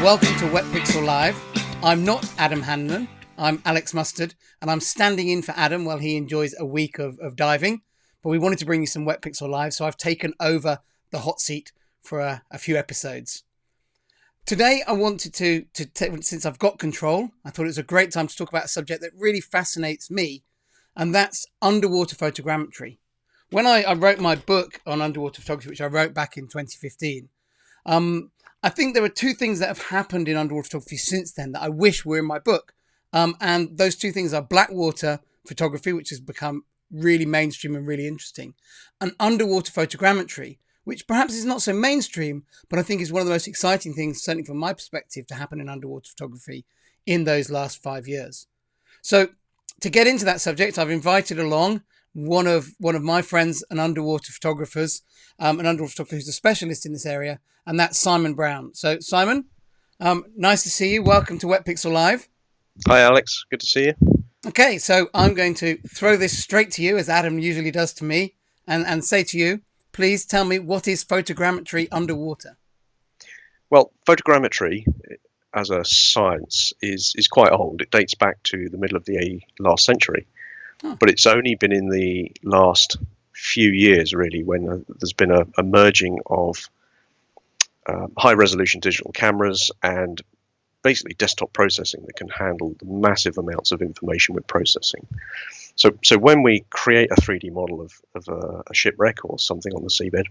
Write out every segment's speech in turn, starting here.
welcome to Wet Pixel Live. I'm not Adam Hanlon, I'm Alex Mustard, and I'm standing in for Adam while he enjoys a week of diving. But we wanted to bring you some Wet Pixel Live, so I've taken over the hot seat for a few episodes. Today, I wanted to since I've got control, I thought it was a great time to talk about a subject that really fascinates me, and that's underwater photogrammetry. When I wrote my book on underwater photography, which I wrote back in 2015, I think there are two things that have happened in underwater photography since then that I wish were in my book. And those two things are blackwater photography, which has become really mainstream and really interesting, and underwater photogrammetry, which perhaps is not so mainstream, but I think is one of the most exciting things, certainly from my perspective, to happen in underwater photography in those last 5 years. So to get into that subject, I've invited along one of my friends, an underwater photographer who's a specialist in this area, and that's Simon Brown. So Simon, nice to see you. Welcome to Wet Pixel Live. Hi Alex, good to see you. Okay, so I'm going to throw this straight to you, as Adam usually does to me, and say to you, please tell me, what is photogrammetry underwater? Well, photogrammetry as a science is quite old. It dates back to the middle of the last century, but it's only been in the last few years, really, when there's been a merging of high-resolution digital cameras and basically desktop processing that can handle the massive amounts of information we're processing. So when we create a 3D model of a shipwreck or something on the seabed,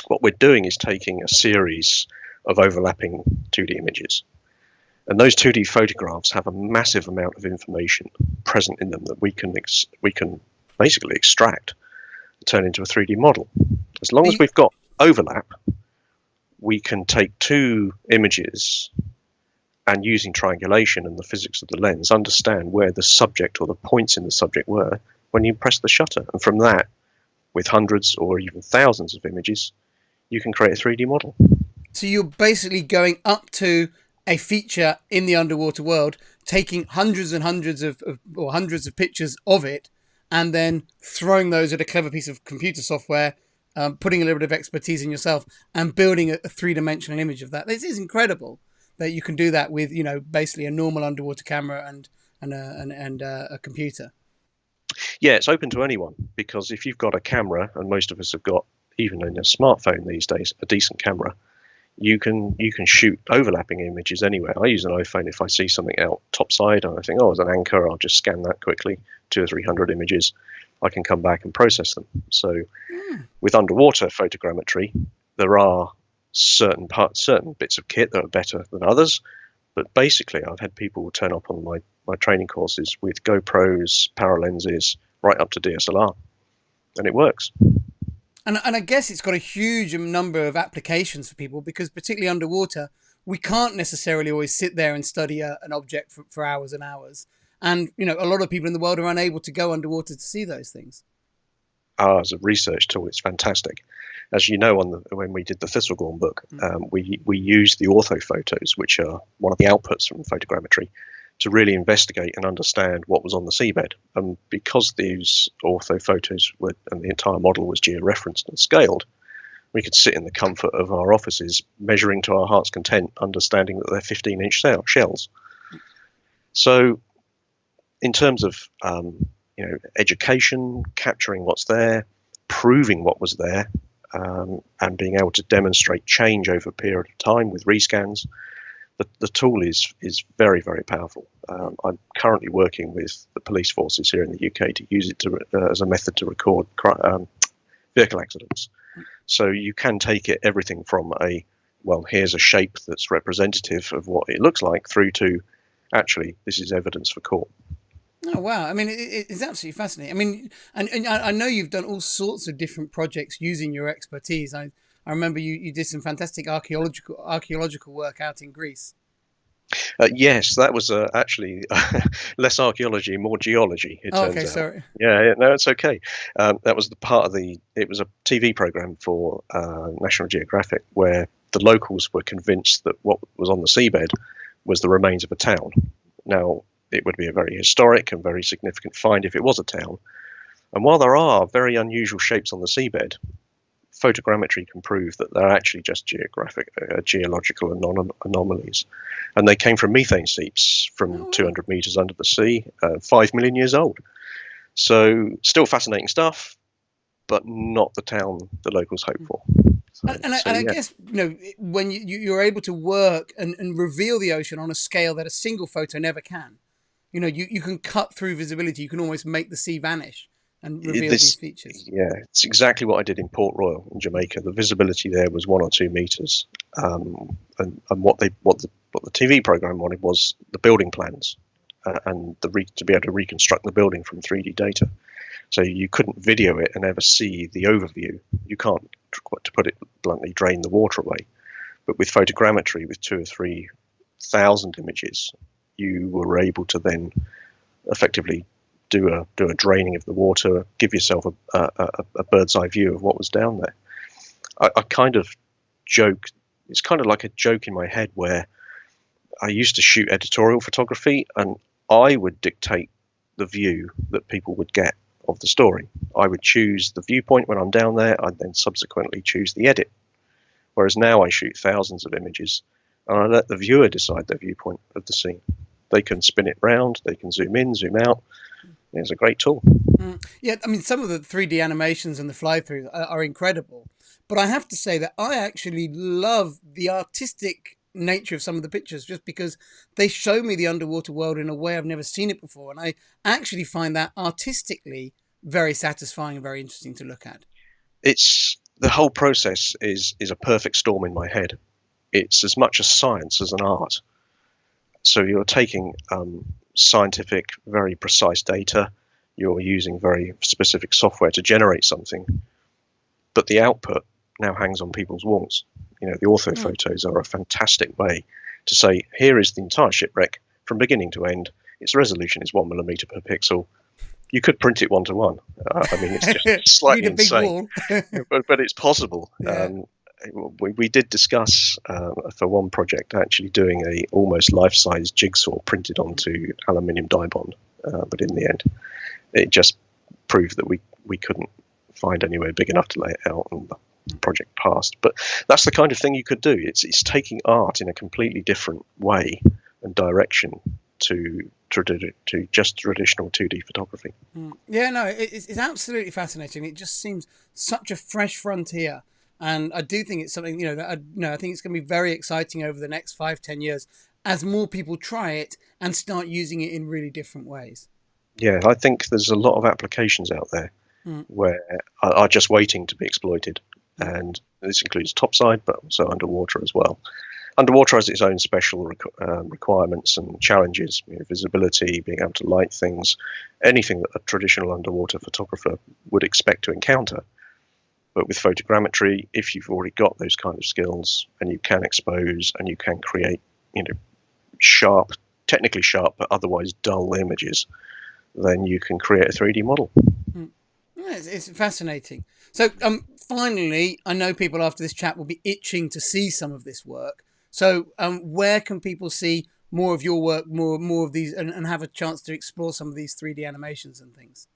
what we're doing is taking a series of overlapping 2D images. And those 2D photographs have a massive amount of information present in them that we can basically extract and turn into a 3D model. As long as we've got overlap, we can take two images and, using triangulation and the physics of the lens, understand where the subject or the points in the subject were when you press the shutter. And from that, with hundreds or even thousands of images, you can create a 3D model. So you're basically going up to a feature in the underwater world, taking hundreds and hundreds of pictures of it, and then throwing those at a clever piece of computer software, putting a little bit of expertise in yourself, and building a three-dimensional image of that. This is incredible that you can do that with, basically a normal underwater camera and a computer. Yeah, it's open to anyone, because if you've got a camera, and most of us have got, even in a smartphone these days, a decent camera, you can shoot overlapping images anywhere. I use an iPhone if I see something out topside and I think, there's an anchor, I'll just scan that quickly, 200 or 300 images. I can come back and process them. So with underwater photogrammetry, there are certain bits of kit that are better than others, but basically I've had people turn up on my training courses with GoPros, power lenses, right up to DSLR, and it works. And I guess it's got a huge number of applications for people, because particularly underwater, we can't necessarily always sit there and study an object for hours and hours. And, a lot of people in the world are unable to go underwater to see those things. As a research tool, it's fantastic. As you know, when we did the Thistlegorm book, we used the ortho photos, which are one of the outputs from photogrammetry, to really investigate and understand what was on the seabed. And because these ortho photos and the entire model was georeferenced and scaled, we could sit in the comfort of our offices, measuring to our heart's content, understanding that they're 15-inch shells. So in terms of education, capturing what's there, proving what was there, and being able to demonstrate change over a period of time with rescans, the tool is very, very powerful. I'm currently working with the police forces here in the UK to use it as a method to record vehicle accidents. So you can take everything from here's a shape that's representative of what it looks like, through to, actually, this is evidence for court. Oh, wow. I mean, it's absolutely fascinating. I mean, and I know you've done all sorts of different projects using your expertise. I remember you did some fantastic archaeological work out in Greece. Yes, that was actually less archaeology, more geology. It turns out. Sorry. Yeah, no, it's okay. That was it was a TV program for National Geographic, where the locals were convinced that what was on the seabed was the remains of a town. Now, it would be a very historic and very significant find if it was a town. And while there are very unusual shapes on the seabed, photogrammetry can prove that they're actually just geological anomalies, and they came from methane seeps from 200 meters under the sea, 5 million years old. So still fascinating stuff, but not the town the locals hope for. I guess, when you're able to work and reveal the ocean on a scale that a single photo never can, you can cut through visibility. You can almost make the sea vanish and reveal these features. Yeah, it's exactly what I did in Port Royal in Jamaica. The visibility there was 1 or 2 meters, and what the TV program wanted was the building plans and to be able to reconstruct the building from 3D data. So you couldn't video it and ever see the overview. You can't, to put it bluntly, drain the water away. But with photogrammetry, with 2,000 or 3,000 images, you were able to then effectively do a draining of the water, give yourself a bird's eye view of what was down there. I kind of joke, it's kind of like a joke in my head where I used to shoot editorial photography and I would dictate the view that people would get of the story. I would choose the viewpoint when I'm down there. I'd then subsequently choose the edit. Whereas now I shoot thousands of images and I let the viewer decide their viewpoint of the scene. They can spin it round, they can zoom in, zoom out. It's a great tool. Yeah, I mean, some of the 3D animations and the fly-throughs are incredible. But I have to say that I actually love the artistic nature of some of the pictures, just because they show me the underwater world in a way I've never seen it before, and I actually find that artistically very satisfying and very interesting to look at. It's the whole process is a perfect storm in my head. It's as much a science as an art. So you're taking scientific, very precise data, you're using very specific software to generate something, but the output now hangs on people's walls. The ortho photos are a fantastic way to say, here is the entire shipwreck from beginning to end. Its resolution is 1 millimeter per pixel. You could print it 1-to-1. I mean, it's just slightly insane, but it's possible. Yeah. We did discuss for one project actually doing a almost life-size jigsaw printed onto aluminium die bond, but in the end, it just proved that we couldn't find anywhere big enough to lay it out, and the project passed. But that's the kind of thing you could do. It's taking art in a completely different way and direction to just traditional 2D photography. Yeah, no, it's absolutely fascinating. It just seems such a fresh frontier, and I do think it's something that I think it's going to be very exciting over the next 5-10 years as more people try it and start using it in really different ways. Yeah, I think there's a lot of applications out there where are just waiting to be exploited. And this includes topside, but also underwater as well. Underwater has its own special requirements and challenges, visibility, being able to light things, anything that a traditional underwater photographer would expect to encounter. But with photogrammetry, if you've already got those kind of skills and you can expose and you can create, sharp, technically sharp, but otherwise dull images, then you can create a 3D model. It's fascinating. So finally, I know people after this chat will be itching to see some of this work. So where can people see more of your work, more of these, and have a chance to explore some of these 3D animations and things?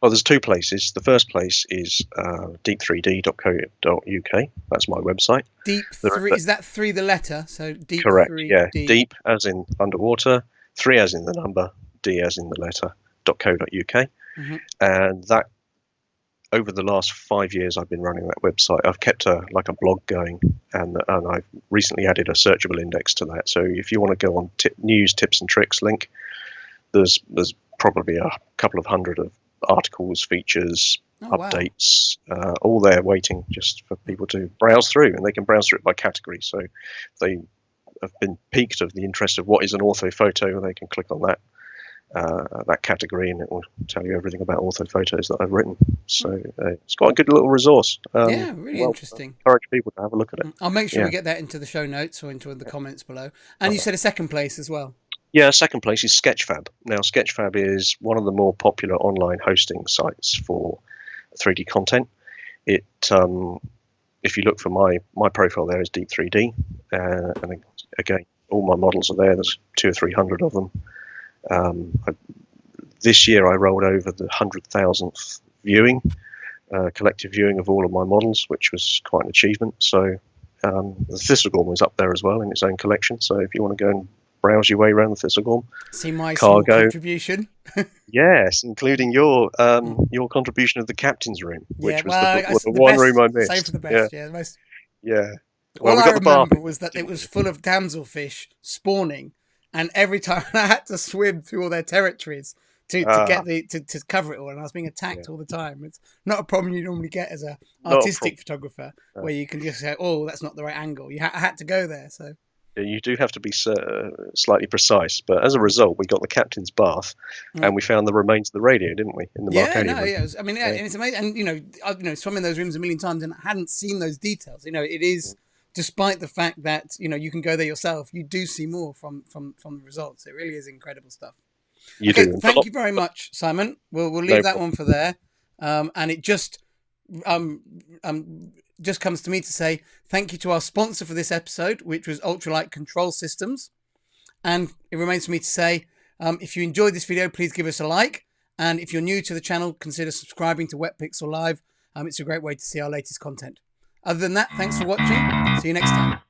Well, there's 2 places. The first place is deep3d.co.uk. That's my website. Is that 3 the letter? So deep. Correct. 3D. Yeah. Deep as in underwater, 3 as in the number, D as in the letter, .co.uk. And that, over the last 5 years I've been running that website, I've kept a blog going, and I've recently added a searchable index to that. So if you want to go on news, tips and tricks link, there's probably a couple of hundred of articles, features, updates, all there waiting just for people to browse through, and they can browse through it by category. So if they have been piqued of the interest of what is an ortho photo, they can click on that category, and it will tell you everything about ortho photos that I've written. So it's quite a good little resource. Really interesting. I encourage people to have a look at it. I'll make sure we get that into the show notes or into the comments below. And you said a second place as well. Yeah, second place is Sketchfab. Now, Sketchfab is one of the more popular online hosting sites for 3D content. It, if you look for my profile there is Deep 3D, and again, all my models are there. There's 200 or 300 of them. This year I rolled over the 100,000th viewing, collective viewing of all of my models, which was quite an achievement. So the Thistlegorm was up there as well in its own collection. So if you want to go and browse your way around the Thistlegorm, See my small cargo, contribution. yes, including your contribution of the captain's room, Yeah, which was well, the the one room best, I save for missed. the Yeah, best. Yeah, the most. yeah. Well, All we I got the bath, remember was that it didn't was we? full of damselfish spawning, and every time I had to swim through all their territories to Ah, get to cover it all, and I was being yeah, attacked all the time. It's not a problem you normally get as a not a artistic problem. photographer, No. where you can just say, "Oh, that's not the right angle." I had to go there, so Yeah, you do have to be slightly precise, but as a result, we got the captain's bath, yeah. and we found the remains of the radio, didn't we, in the Yeah, Marconi no, room? yeah. I mean, yeah, Yeah. and it's amazing. And I've swum in those rooms a million times and hadn't seen those details. It is, despite the fact that you can go there yourself, you do see more from the results. It really is incredible stuff. You Okay, do. thank you very much, Simon. We'll leave No that one problem. for there. And it um, just comes to me to say thank you to our sponsor for this episode, which was Ultralight Control Systems. And it remains for me to say, if you enjoyed this video, please give us a like. And if you're new to the channel, consider subscribing to Wet Pixel Live. It's a great way to see our latest content. Other than that, thanks for watching. See you next time.